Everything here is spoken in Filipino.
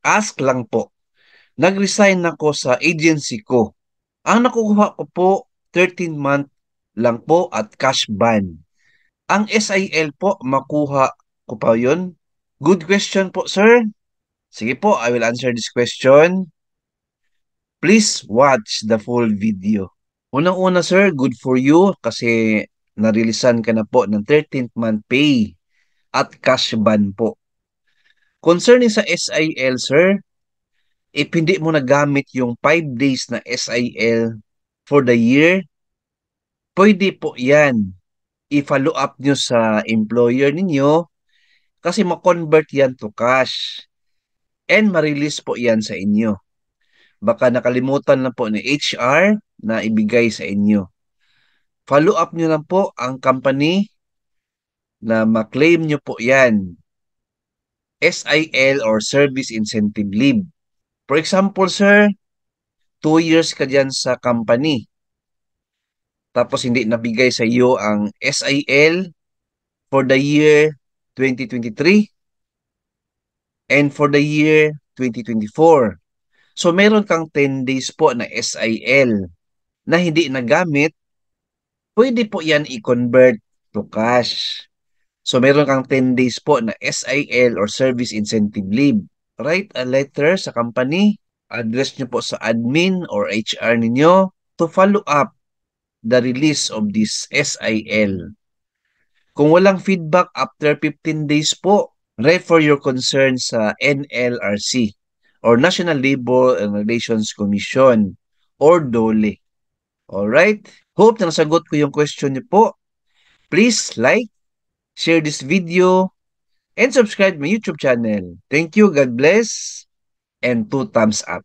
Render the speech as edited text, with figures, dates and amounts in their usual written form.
Ask lang po. Nag-resign ako sa agency ko. Ang nakukuha ko po, 13-month lang po at cash ban. Ang SIL po, makuha ko pa yun? Good question po, sir. Sige po, I will answer this question. Please watch the full video. Unang-una, sir, good for you kasi narilisan ka na po ng 13th month pay at cash ban po. Concerning sa SIL, sir, if hindi mo nagamit yung 5 days na SIL for the year, pwede po yan i-follow up nyo sa employer ninyo kasi ma-convert yan to cash and ma-release po yan sa inyo. Baka nakalimutan na po ni HR na ibigay sa inyo. Follow up nyo lang po ang company na ma-claim nyo po yan. SIL or Service Incentive Leave. For example, sir, 2 years ka dyan sa company. Tapos hindi nabigay sa iyo ang SIL for the year 2023 and for the year 2024. So meron kang 10 days po na SIL na hindi nagamit, pwede po yan i-convert to cash. So meron kang 10 days po na SIL or Service Incentive Leave. Write a letter sa company, address nyo po sa admin or HR ninyo to follow up the release of this SIL. Kung walang feedback after 15 days po, refer your concern sa NLRC or National Labor and Relations Commission or DOLE. Alright? Hope na nasagot ko yung question niyo po. Please like, share this video, and subscribe my YouTube channel. Thank you, God bless, and 2 thumbs up.